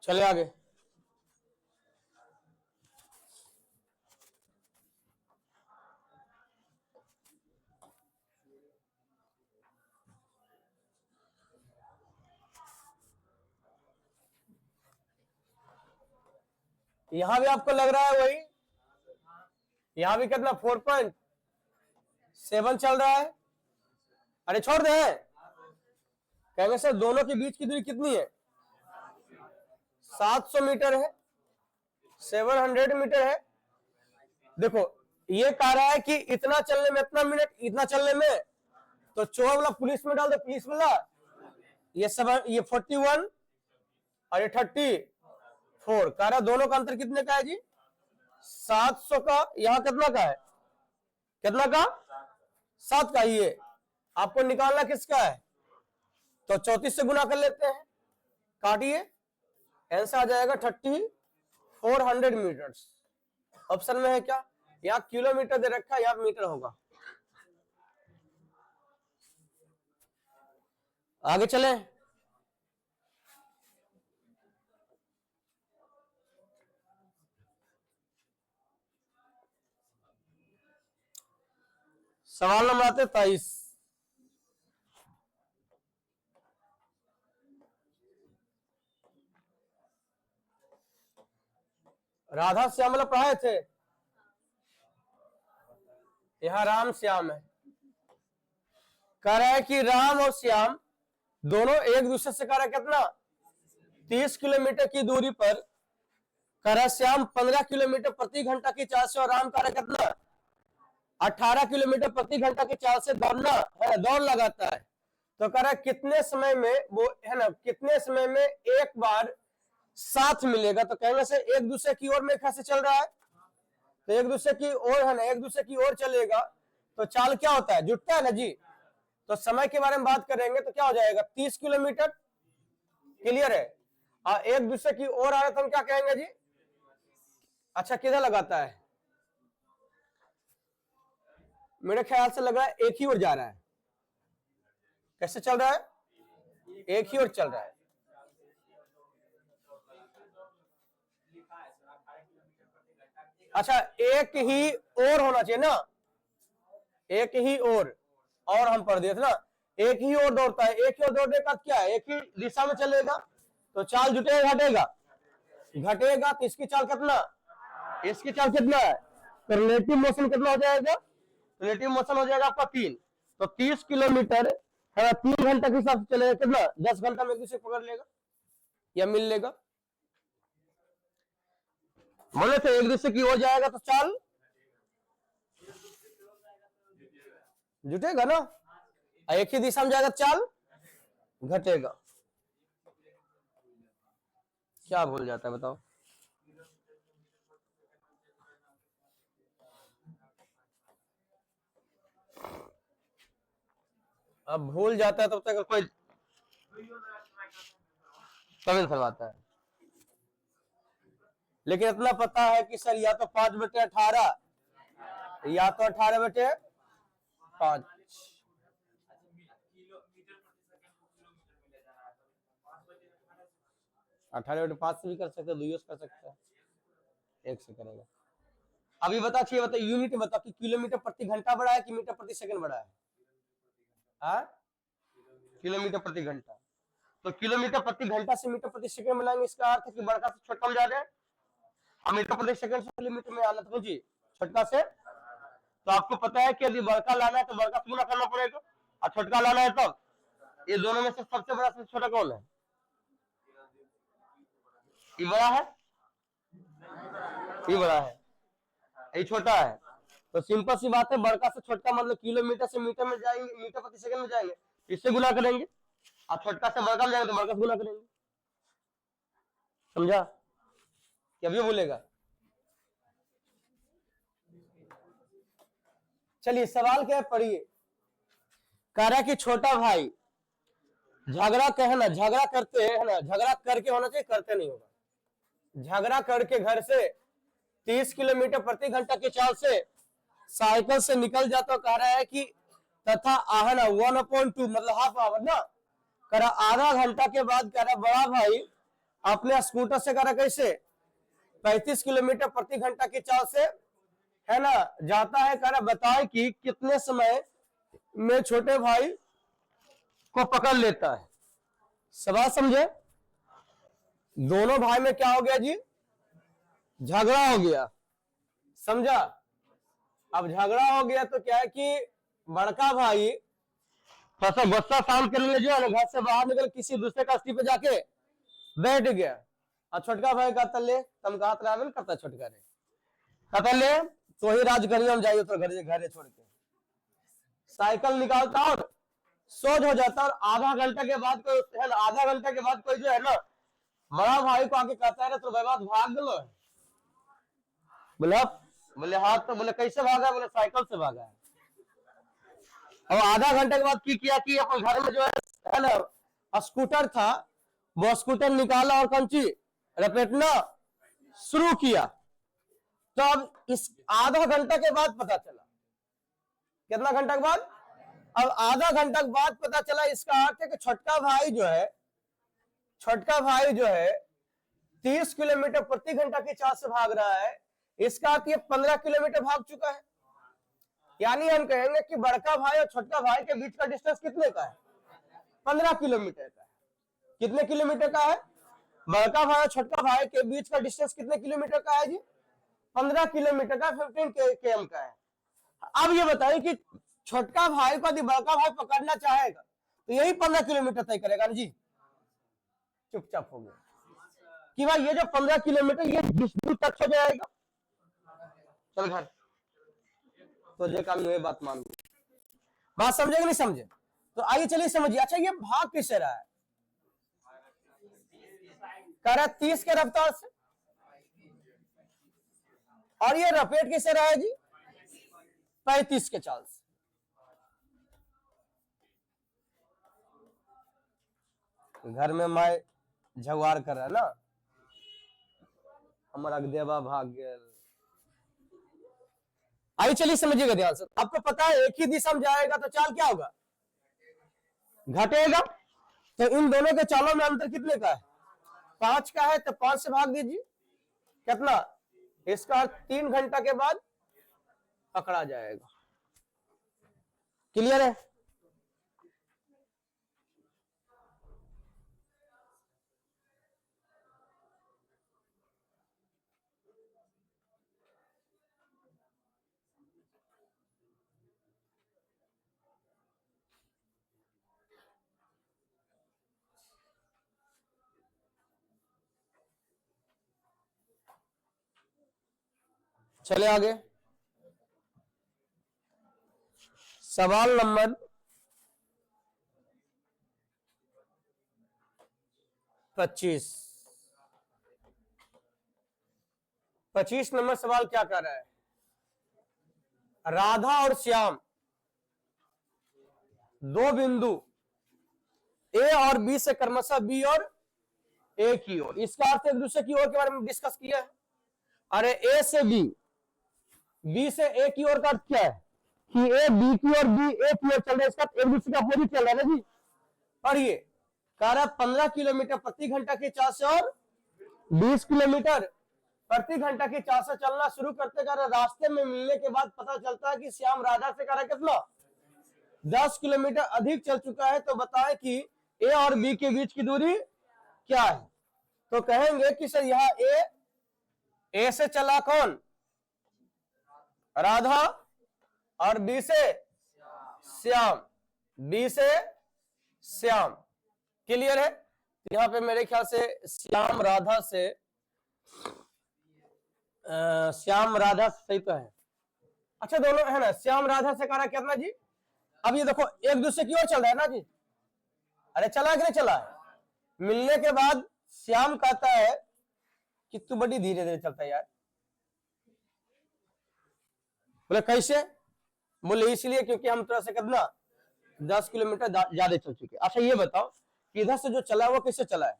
चले आगे। यहां भी आपको लग रहा है वही, यहां भी कितना 4.7 चल रहा है। अरे छोड़ दे, कहेंगे सर दोनों के बीच की दूरी कितनी है, 700 मीटर है, 700 मीटर है। देखो ये कह रहा है कि इतना चलने में इतना मिनट, इतना चलने में, तो चोर वाला पुलिस में डाल दो, पुलिस वाला ये 41 और ये 34, कह रहा दोनों का अंतर कितने का है जी, 700 का। यहाँ कितना का है, कितना का, 7 का। ये आपको निकालना किसका है, तो 34 से गुना कर लेते हैं, काटिए, आंसर आ जाएगा 3400 मीटर्स। ऑप्शन में है क्या, यहाँ किलोमीटर दे रखा है, यहाँ मीटर होगा। आगे चले, सवाल नंबर आते 23। राधा श्यामला पढ़ाए थे, यहाँ राम श्याम है। कह रहा है कि राम और श्याम दोनों एक दूसरे से कह रहा है कितना, 30 किलोमीटर की दूरी पर। कह रहा श्याम 15 किलोमीटर प्रति घंटा की चाल से और राम कह रहा कितना, 18 किलोमीटर प्रति घंटा की चाल से दौड़ना है, दौड़ लगाता है। तो कह रहा है कितने समय में वो है ना, कितने समय में एक बार साथ मिलेगा, तो कहने से एक दूसरे की ओर में कैसे चल रहा है, तो एक दूसरे की ओर है ना, एक दूसरे की ओर चलेगा तो चाल क्या होता है, जुटता है ना जी। तो समय के बारे में बात करेंगे तो क्या हो जाएगा, 30 किलोमीटर, क्लियर है। और एक दूसरे की ओर आ रहे तो हम क्या कहेंगे जी, अच्छा किधर लगाता है, मेरे ख्याल से लग रहा है एक ही ओर जा रहा है। कैसे चल रहा है, एक ही ओर चल रहा है। अच्छा एक ही ओर होना चाहिए ना, एक ही ओर, और हम पढ़ दिए थे ना, एक ही ओर दौड़ता है। एक ही ओर दौड़ने का क्या है, एक ही दिशा में चलेगा तो चाल जुटेगा घटेगा, घटेगा तो इसकी चाल कितना, इसकी चाल कितना है, तो रिलेटिव मोशन कितना हो जाएगा, रिलेटिव मोशन हो जाएगा आपका 3। तो 30 किलोमीटर 3 घंटा के हिसाब से चलेगा, कितना 10 घंटा में किसी पकड़ लेगा या मिल लेगा। बोले तो एक दूसरे की ओर जाएगा तो चाल जुटेगा ना, एक ही दिशा में जाएगा चाल घटेगा। क्या भूल जाता है बताओ, अब भूल जाता है तब तक कोई कमेंट करवाता है। लेकिन इतना पता है कि सर या तो 5/18 या तो 18/5। 18/5 से भी कर सकते हैं, 2 से कर सकते हैं, 1 से करेगा। अभी बता यूनिट बता कि किलोमीटर प्रति घंटा बढ़ा है कि मीटर प्रति सेकंड बढ़ा है? किलोमीटर प्रति घंटा। तो किलोमीटर प्रति घंटा से मीटर प्रति सेकंड मिलाएंगे, इसका अर्थ है कि बड़का से छोटा में जा रहे हैं। अब मीटर प्रति सेकंड से किलोमीटर में आना था जी, छोटका से। तो आपको पता है कि यदि बड़का लाना है तो बड़का से गुना करना पड़ेगा, और छोटका लाना है तब। ये दोनों में से सबसे बड़ा सबसे छोटा कौन है? ये बड़ा है, ये बड़ा है, ये छोटा है। तो सिंपल सी बात है, बड़का से छोटका मतलब किलोमीटर से मीटर में जाएंगे, मीटर प्रति सेकंड में जाएंगे, इससे गुना करेंगे। और छोटका से बड़का में जाएंगे तो बड़का से गुना करेंगे। समझा? क्या भी बोलेगा? चलिए सवाल क्या है, पढ़िए। कह रहा है कि छोटा भाई झगड़ा कहना, झगड़ा करते हैं ना, झगड़ा करके होना चाहिए, करते नहीं होगा। झगड़ा करके घर से 30 किलोमीटर प्रति घंटा की चाल से साइकिल से निकल जाता, तो कह रहा है कि तथा आहना 1/2 मतलब हाफ आवर ना, कह रहा आधा घंटा के बाद कह रहा बड़ा भाई अपने स्कूटर से कह रहा कैसे 35 किलोमीटर प्रति घंटा की चाल से है ना जाता है। कह रहा बताए कि कितने समय में छोटे भाई को पकड़ लेता है। सवाल समझे? दोनों भाई में क्या हो गया जी? झगड़ा हो गया। समझा? अब झगड़ा हो गया तो क्या है कि बड़का भाई थोड़ा गुस्सा शांत करने जो है ना, घर से बाहर निकल किसी दूसरे का स्टी पे जाके बैठ गया। और छोटका भाई कहता ले तुम कहा ट्रैवल करता, छोटका रे कहता ले तो ही राज करिए, हम जाइए तो घर छोड़ के साइकिल निकालता और सोच हो जाता। और आधा घंटा के बाद कोई है ना, आधा घंटा के बाद कोई जो है ना बड़ा भाई को आके कहता है तो भाई बात भाग गलो। बोले हाँ, तो बोले कैसे भागा? बोले साइकिल से भागा है। और आधा घंटे के बाद की किया कि अपन घर में जो है ना स्कूटर था, वो स्कूटर निकाला और कंची रपेटना शुरू किया। तो अब इस आधा घंटा के बाद पता चला, कितना घंटा के बाद? अब आधा घंटा के बाद पता चला। इसका अर्थ है कि छोटका भाई जो है 30 किलोमीटर प्रति घंटा की चाल से भाग रहा है। इसका अर्थ ये 15 किलोमीटर भाग चुका है। यानी हम कहेंगे कि बड़का भाई और छोटका भाई के बीच का डिस्टेंस कितने का है? 15 किलोमीटर का है। कितने किलोमीटर का है? बड़का भाई और छोटका भाई के बीच का डिस्टेंस कितने किलोमीटर का है जी? 15 किलोमीटर का, 15 km का है। अब ये बताइए कि छोटका भाई को यदि बड़का भाई पकड़ना चाहेगा तो यही 15 किलोमीटर तय करेगा ना जी। चुपचाप हो गया कि भाई ये जो 15 किलोमीटर ये दूर तक हो जाएगा, चल घर तो जे काम ये बात मान, बात समझे कि नहीं समझे? तो आइए चलिए समझिए। अच्छा ये भाग किससे रहा है? कह रहा 30 के रफ्तार से। और ये रपेट किससे रहा है जी? 35 के चाल से। घर में माय झगवार कर रहा है ना, हमारा देवा भाग गया। आइए चलिए समझिएगा ध्यान से। आपको पता है एक ही दिशा में जाएगा तो चाल क्या होगा? घटेगा। तो इन दोनों के चालों में अंतर कितने का है? 5 का है। तो 5 से भाग दीजिए, कितना? इसका 3 घंटा के बाद पकड़ा जाएगा। क्लियर है? चले आगे। सवाल नंबर 25। 25 नंबर सवाल क्या कर रहा है? राधा और श्याम दो बिंदु ए और बी से क्रमशः बी और ए की ओर, इसका अर्थ एक दूसरे की ओर के बारे में डिस्कस किया है। अरे ए से बी, बी से ए की ओर का अर्थ क्या है कि ए बी की ओर, बी ए की ओर चल रहा है। इसका एक दूसरे का अपोजिट चल रहा है ना जी। पढ़िए, कह रहा 15 किलोमीटर प्रति घंटा की चाल से और 20 किलोमीटर प्रति घंटा की चाल से चलना शुरू करते कर रास्ते में मिलने के बाद पता चलता है कि श्याम राधा से करा कितना 10 किलोमीटर अधिक चल चुका है, तो बताएं कि ए और बी के बीच की दूरी क्या है। तो कहेंगे कि सर यहां ए से चला कौन, राधा, और बी से श्याम, बी से श्याम। क्लियर है? यहां पे मेरे ख्याल से श्याम राधा से श्याम राधा सही तो है। अच्छा दोनों है ना, श्याम राधा से करा कितना जी। अब ये देखो एक दूसरे की ओर चल रहा है ना जी, अरे चला कि नहीं चला है। मिलने के बाद श्याम कहता है कि तू बड़ी धीरे धीरे चलता है यार। बोले कैसे? बोले इसलिए क्योंकि हम तरह से कितना 10 किलोमीटर ज्यादा चल चुके। अच्छा ये बताओ कि इधर से जो चला वो कैसे चला है?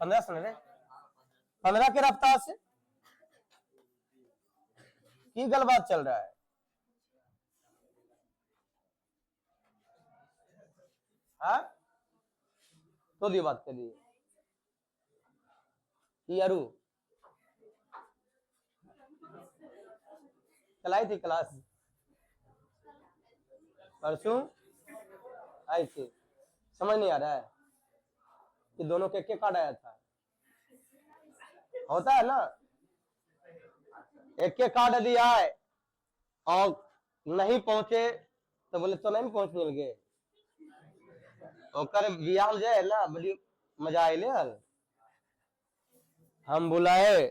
15 से नहीं, 15 के रफ्तार से। की गलबात चल रहा है? हाँ तो दी बात करिए यारू चलाई थी क्लास परसों आई थी, समझ नहीं आ रहा है कि दोनों के कार्ड आया था। होता है ना, एक के कार्ड यदि आए और नहीं पहुंचे तो बोले तो नहीं पहुंच मिल गए ओकर बियाह जो है ना बड़ी मजा आइले। हम बुलाए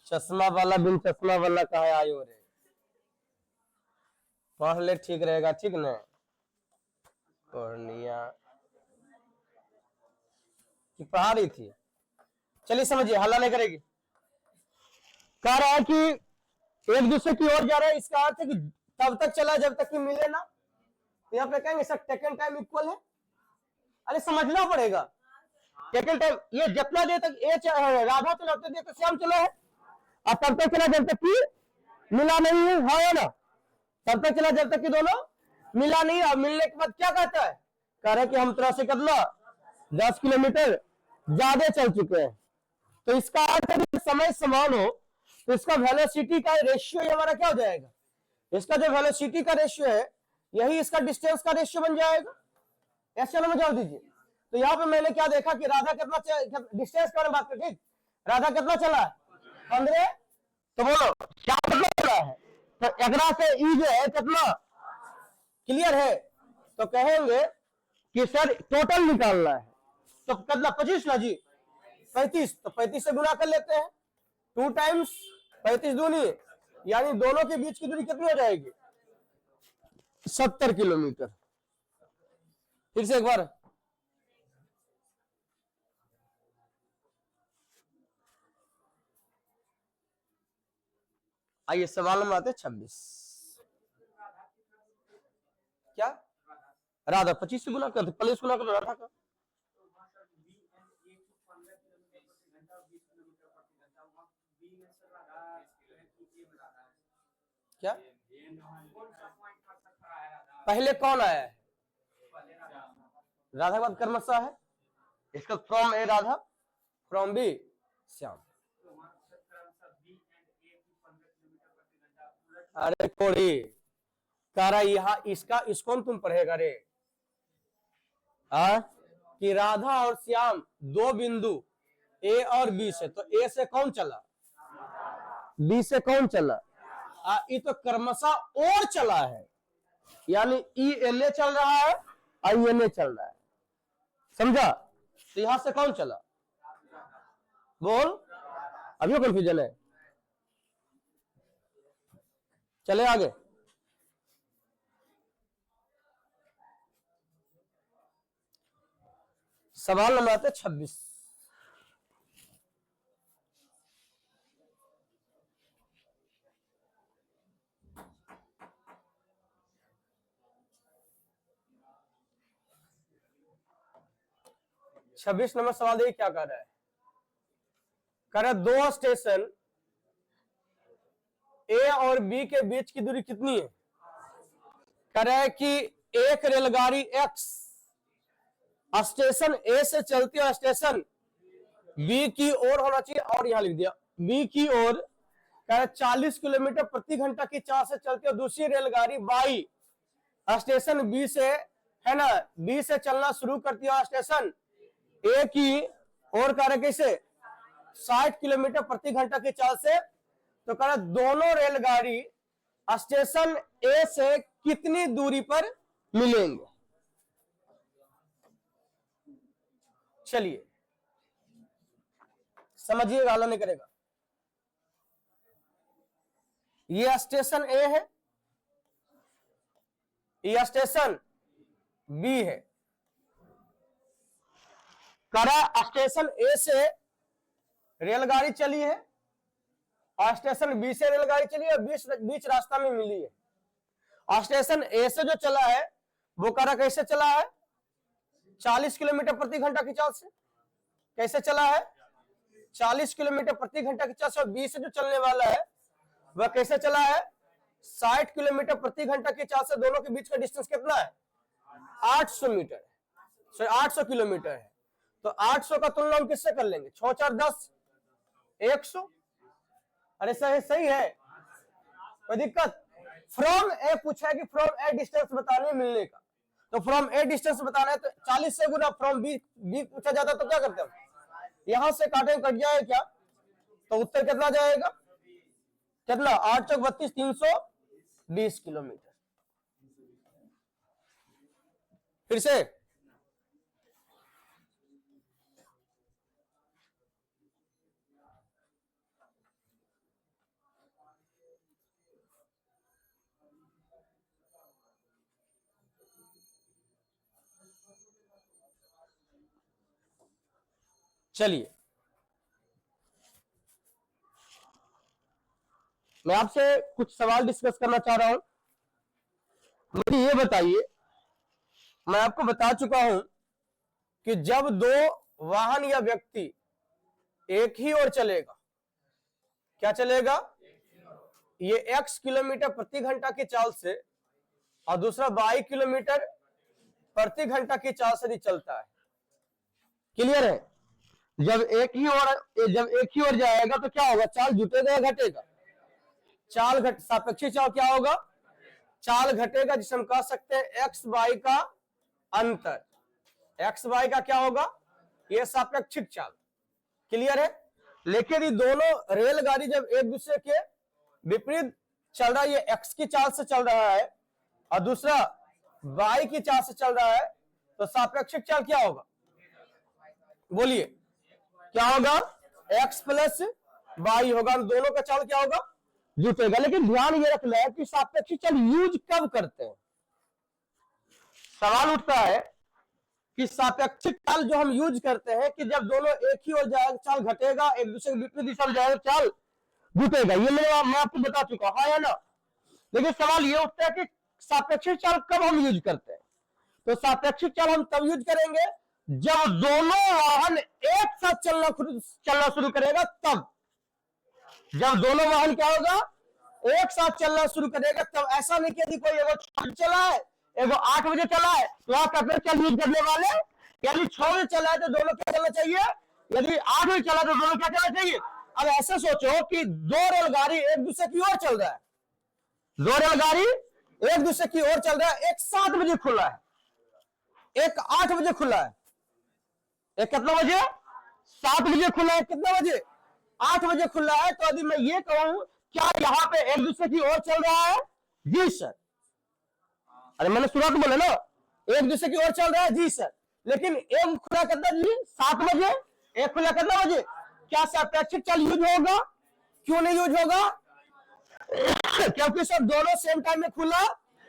चश्मा वाला बिन चश्मा वाला कहा आयो रे, पढ़ ले ठीक रहेगा, ठीक न पढ़ लिया कि पढ़ा रही थी। चलिए समझिए, हल्ला नहीं करेगी। कह रहा है कि एक दूसरे की ओर जा रहा है, इसका अर्थ है कि तब तक चला जब तक कि मिले ना। तो यहाँ पे कहेंगे सर टेकन टाइम इक्वल है। अरे समझना पड़ेगा, टेकन टाइम ये जितना देर तक ए राधा चला उतने देर तक श्याम चला है, और तब तक चला जब तक कि मिला नहीं है, हाँ ना, तब तक चला जब तक कि दोनों मिला नहीं। और मिलने के बाद क्या कहता है? कह रहा है कि हम तरह से कितना 10 किलोमीटर ज्यादा चल चुके हैं। तो इसका अर्थ है समय समान हो तो इसका वेलोसिटी का रेशियो हमारा क्या हो जाएगा? इसका जो वेलोसिटी का रेशियो है यही इसका डिस्टेंस का रेशियो बन जाएगा। ऐसे चलो मजा दीजिए। तो यहाँ पे मैंने क्या देखा कि राधा कितना डिस्टेंस के बारे में बात कर, ठीक, राधा कितना चला है 15, तो बोलो क्या कितना चला है? तो एकरा से ई जो है कितना क्लियर है? तो कहेंगे कि सर टोटल निकालना है, तो कितना 25 ना जी 35, तो 35 से गुना कर लेते हैं, 2 टाइम्स 35 दूनी, यानी दोनों के बीच की दूरी कितनी हो जाएगी 70 किलोमीटर। फिर से एक बार, आइए सवाल नंबर आते 26। क्या राधा 25 से गुना कर, 40 गुना कर राधा का, क्या पहले कौन आया है? राधा के बाद कर्मशः है, इसका from A Radha from B Shyam. अरे कोड़ी कारा यहाँ इसका इसको तुम पढ़ेगा रे कि राधा और श्याम दो बिंदु ए और बी से, तो ए से कौन चला, बी से कौन चला, ये तो क्रमशः और चला है, यानी ई एन ए चल रहा है आई एन ए चल रहा है, समझा? तो यहां से कौन चला बोल, अभी कंफ्यूजन है। चले आगे, सवाल नंबर आते 26। छब्बीस नंबर सवाल देखिए क्या कर रहा है। कह रहा है दो स्टेशन ए और बी के बीच की दूरी कितनी है? कह रहा है कि एक रेलगाड़ी एक्स स्टेशन ए से चलती है स्टेशन बी की ओर होना चाहिए, और यहां लिख दिया बी की ओर 40 किलोमीटर प्रति घंटा की चाल से चलती है दूसरी रेलगाड़ी बाई स्टेशन बी से, है ना, बी से चलना शुरू करती है स्टेशन ए की ओर कार्य कैसे 60 किलोमीटर प्रति घंटा की चाल से। तो कह रहा दोनों रेलगाड़ी स्टेशन ए से कितनी दूरी पर मिलेंगे। चलिए समझिएगा, हल्ला नहीं करेगा। ये स्टेशन ए है, ये स्टेशन बी है। करा स्टेशन ए से रेलगाड़ी चली है और स्टेशन बी से रेलगाड़ी चली है, बीच रास्ता में मिली है। स्टेशन ए से जो चला है वो करा कैसे चला है 40 किलोमीटर प्रति घंटा की चाल से। कैसे चला है 40 किलोमीटर प्रति घंटा की चाल से। और बी से जो चलने वाला है वह कैसे चला है 60 किलोमीटर प्रति घंटा की चाल से। दोनों के बीच का डिस्टेंस कितना है 800 मीटर है, 800 किलोमीटर है। तो 800 का तुलना हम किससे कर लेंगे 6 4 10 100। अरे सही है, कोई दिक्कत। फ्रॉम ए पूछा है कि फ्रॉम ए डिस्टेंस बताने मिलने का, तो फ्रॉम ए डिस्टेंस बताना है तो 40 से गुना फ्रॉम बी पूछा जाता तो क्या करते हैं यहां से काटे कट जाए क्या, तो उत्तर कितना जाएगा, कितना 8 चौक 32 320 किलोमीटर। फिर से चलिए मैं आपसे कुछ सवाल डिस्कस करना चाह रहा हूं। मुझे ये बताइए, मैं आपको बता चुका हूं कि जब दो वाहन या व्यक्ति एक ही ओर चलेगा, क्या चलेगा, ये x किलोमीटर प्रति घंटा की चाल से और दूसरा y किलोमीटर प्रति घंटा की चाल से चलता है। क्लियर है। जब एक ही ओर जाएगा तो क्या होगा, चाल जुटेगा या घटेगा, चाल घट सापेक्षिक चाल क्या होगा, चाल घटेगा, जिसे हम कह सकते हैं एक्स वाई का अंतर। एक्स वाई का क्या होगा, ये सापेक्षिक चाल। क्लियर है। लेकिन ये दोनों रेलगाड़ी जब एक दूसरे के विपरीत चल रहा है, ये एक्स की चाल से चल रहा है और दूसरा वाई की चाल से चल रहा है, तो सापेक्षिक चाल क्या होगा, बोलिए क्या होगा, x प्लस वाई होगा। दोनों का चाल क्या होगा, जुटेगा। लेकिन ध्यान ये रखना है कि सापेक्षिक चाल यूज कब करते हैं। सवाल उठता है कि सापेक्षिक चाल जो हम यूज करते हैं कि जब दोनों एक ही ओर जाएगा चाल घटेगा, एक दूसरे के विपरीत दिशा में जाएगा चाल जुटेगा। ये मैं आपको बता चुका हूं, है ना। लेकिन सवाल ये उठता है कि सापेक्षिक चाल कब हम यूज करते हैं। तो सापेक्षिक चाल हम तब यूज करेंगे जब दोनों वाहन एक साथ चलना शुरू करेगा, तब जब दोनों वाहन क्या होगा एक साथ चलना शुरू करेगा तब। ऐसा नहीं कि यदि कोई एगो 6 चला है एगो 8 बजे चला है तो आप कितने चल यूज करने वाले, यदि 6 बजे चला है तो दोनों क्या चलना चाहिए, यदि 8 बजे चला तो दोनों क्या चलना चाहिए। अब ऐसे सोचो कि दो रेलगाड़ी एक दूसरे की ओर चल रहा है, दो रेलगाड़ी एक दूसरे की ओर चल रहा है, एक 7 बजे खुला है, एक 8 बजे खुला है, एक कितना बजे 7 बजे खुला है, कितना बजे 8 बजे खुला है। तो यदि मैं ये कहूं क्या यहाँ पे एक दूसरे की ओर चल रहा है, जी सर। अरे मैंने शुरुआत में बोला ना एक दूसरे की ओर चल रहा है, जी सर। लेकिन एक खुला कितना जी 7 बजे, एक खुला कितना बजे, क्या सापेक्षिक चाल यूज होगा, क्यों नहीं यूज होगा, क्योंकि सर दोनों सेम टाइम में खुला।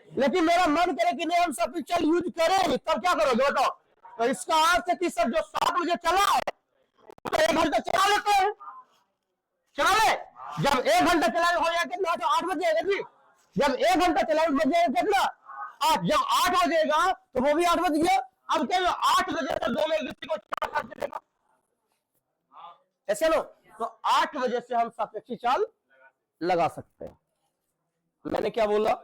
लेकिन मेरा मन करे कि नहीं हम सापेक्षिक चाल यूज करें, तब क्या करोगे बताओ। तो इसका अर्थ है कि सर जो 7 बजे चला है तो 1 घंटा चला लेते हैं, चला ले। जब 1 घंटा चला हो जाए कितना, तो 8 बजेगा जी। जब 1 घंटा चला बजेगा कितना 8, जब 8 बजेगा तो वो भी 8 बज गया। अब क्या 8 बजे से दोनों एक दूसरे को साथ चलेगा, ऐसे लो। तो 8 बजे से हम सापेक्षिक चाल लगा सकते हैं। मैंने क्या बोला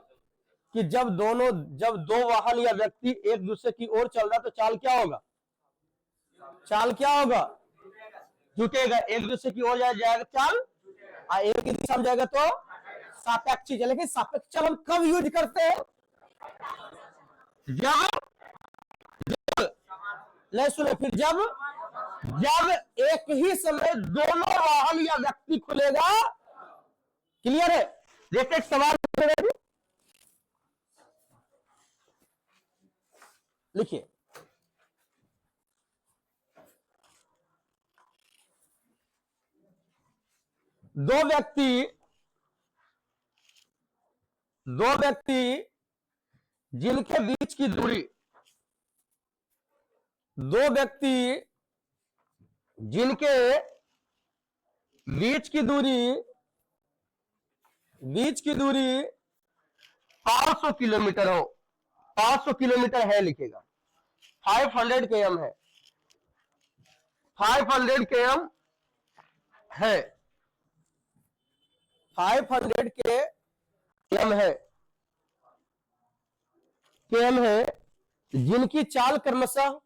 कि जब दो वाहन या व्यक्ति एक दूसरे की ओर चल रहा है तो चाल क्या होगा चाल क्या होगा, जुटेगा, एक दूसरे की ओर जाएगा चाल, एक की दिशा में जाएगा तो सापेक्ष चीज है। लेकिन सापेक्ष चाल हम कब यूज करते हैं, जब ले सुने फिर जब एक ही समय दोनों वाहन या व्यक्ति खुलेगा। क्लियर है। देखते एक सवाल लिखिए, दो व्यक्ति जिनके बीच की दूरी, दो व्यक्ति जिनके बीच की दूरी 500 किलोमीटर हो, 500 किलोमीटर है लिखेगा, 500 km है, 500 km है, 500 km है, जिनकी चाल क्रमशः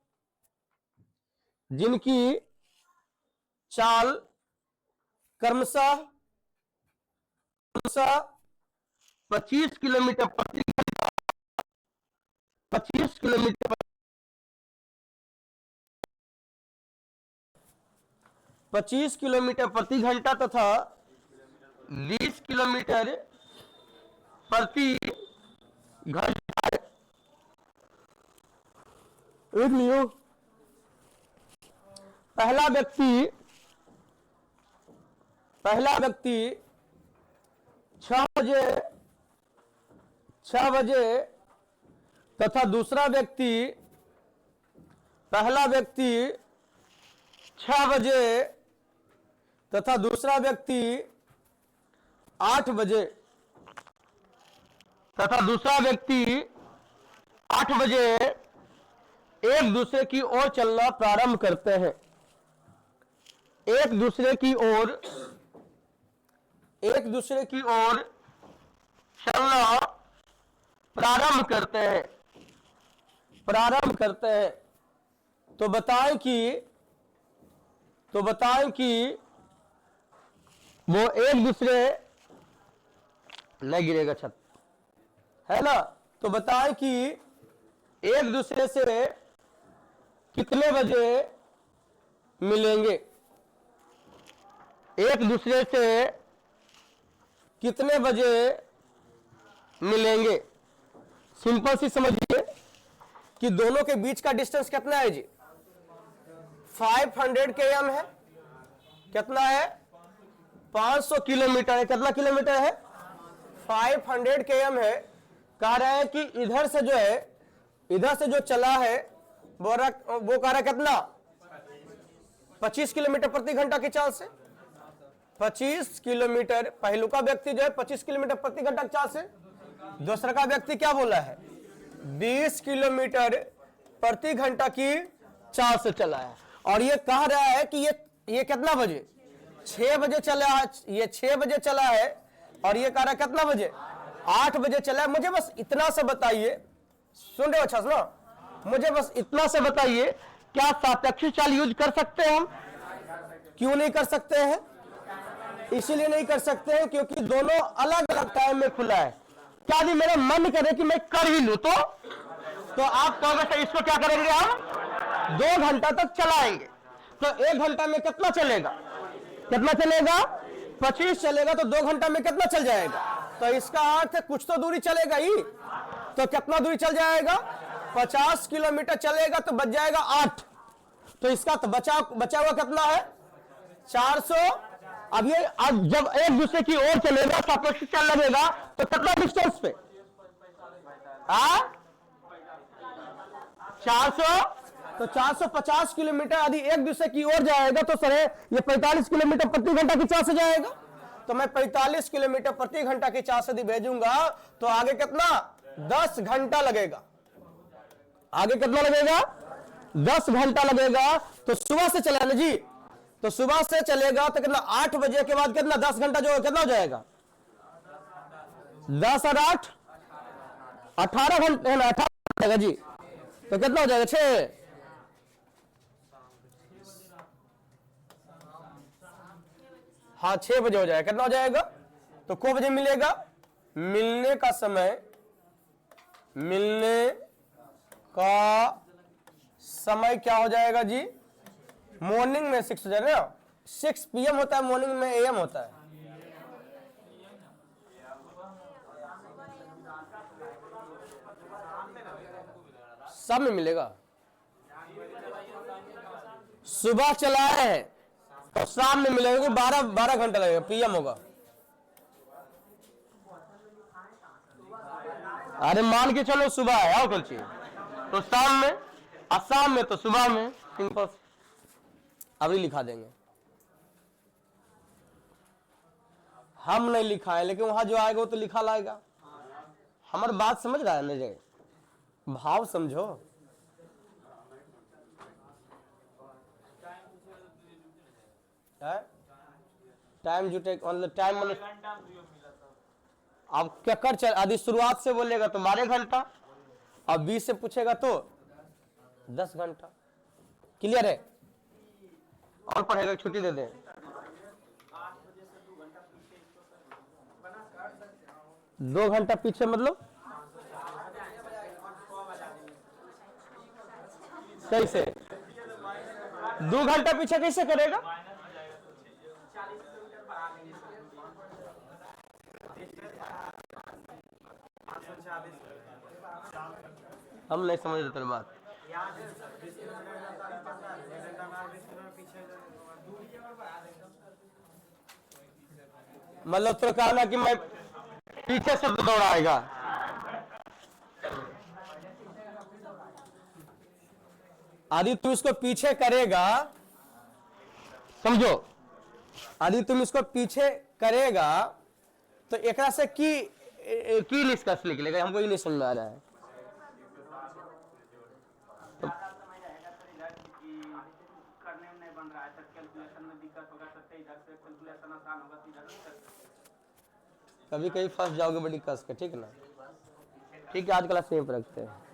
25 किलोमीटर प्रति घंटा, 25 किलोमीटर 25 किलोमीटर प्रति घंटा तथा 20 किलोमीटर प्रति घंटा। एक लियो, पहला व्यक्ति 6 बजे तथा दूसरा व्यक्ति, पहला व्यक्ति 6 बजे तथा दूसरा व्यक्ति 8 बजे तथा दूसरा व्यक्ति 8 बजे एक दूसरे की ओर चलना प्रारंभ करते हैं, एक दूसरे की ओर चलना प्रारंभ करते हैं। तो बताएं कि वो एक दूसरे, नहीं गिरेगा छत, है ना। तो बताएं कि एक दूसरे से कितने बजे मिलेंगे, एक दूसरे से कितने बजे मिलेंगे। सिंपल सी समझिए कि दोनों के बीच का डिस्टेंस कितना है जी, 500 km है, कितना है 500 किलोमीटर है, कितना किलोमीटर है 500 km है। कह रहा है कि इधर से जो चला है वो कह रहा है कितना 25 किलोमीटर प्रति घंटा की चाल से, 25 किलोमीटर, पहलू का व्यक्ति जो है 25 किलोमीटर प्रति घंटा की चाल से, दूसरा का व्यक्ति क्या बोला है 20 किलोमीटर प्रति घंटा की चाल से चला है। और ये कह रहा है कि ये कितना बजे 6 बजे चला है, ये 6 बजे चला है, और ये कह रहा है कितना बजे 8 बजे चला है। मुझे बस इतना सा बताइए, सुन रहे हो अच्छा सुनो, मुझे बस इतना सा बताइए, क्या सापेक्षिक चाल यूज कर सकते हैं हम? क्यों नहीं कर सकते हैं? इसीलिए नहीं कर सकते हैं क्योंकि दोनों अलग अलग टाइम में खुला है। क्या यदि मेरा मन करे कि मैं कर ही लूं तो आप कहोगे इसको क्या करेंगे, हम 2 घंटा तक चलाएंगे। तो 1 घंटा में कितना चलेगा 25 चलेगा, तो 2 घंटा में कितना चल जाएगा। तो इसका अर्थ है कुछ तो दूरी चलेगा ही। तो कितना दूरी चल जाएगा 50 किलोमीटर चलेगा, तो बच जाएगा 8। तो इसका तो बचा हुआ कितना है 400। अब जब एक दूसरे की ओर चलेगा, सापेक्षिक चाल लगेगा, तो कितना डिस्टेंस पे 400, तो 450 किलोमीटर यदि एक दूसरे की ओर जाएगा तो सर ये 45 किलोमीटर प्रति घंटा की चाल से जाएगा। तो मैं 45 किलोमीटर प्रति घंटा की चाल से यदि भेजूंगा तो आगे कितना 10 घंटा लगेगा। आगे कितना लगेगा 10 घंटा लगेगा। तो सुबह से चला ना जी, तो सुबह से चलेगा तो कितना 8 बजे के बाद कितना 10 घंटा जो कितना हो जाएगा 10 और 8 18 घंटे है ना, 18 जी। तो कितना हो जाएगा 6 हाँ 6 बजे हो जाएगा। कितना हो जाएगा? तो को बजे मिलेगा? मिलने का समय, मिलने का समय क्या हो जाएगा जी? मॉर्निंग में 6 हो जाएगा ना, 6 PM होता है, मॉर्निंग में AM होता है। सब में मिलेगा। सुबह चलाए हैं तो शाम में मिलेगा, 12 घंटा लगेगा, PM होगा। अरे मान के चलो सुबह है और कल तो शाम में, और शाम में तो सुबह में, सिंपल। अभी लिखा देंगे, हम नहीं लिखा है, लेकिन वहां जो आएगा वो तो लिखा लाएगा। हमारी बात समझ रहा है नहीं? भाव समझो। टाइम जुटे मतलब टाइम मतलब अब क्या कर चल, आदि शुरुआत से बोलेगा तो 12 घंटा, अब 20 से पूछेगा तो 10 घंटा। क्लियर है? और पढ़ेगा, छुट्टी दे दे। 2 घंटा पीछे मतलब कैसे? 2 घंटा पीछे कैसे करेगा? हम नहीं समझ रहे तेरी बात। मतलब तो कहना कि मैं पीछे से दौड़ाएगा। आदि तू इसको पीछे करेगा, समझो, आदि तुम इसको पीछे करेगा तो एक से की निष्कर्ष निकलेगा, हमको ही नहीं समझ में आ रहा है। कभी कभी फंस जाओगे बड़ी कस के, ठीक है ना? ठीक है, आज क्लास यहीं पर रखते हैं।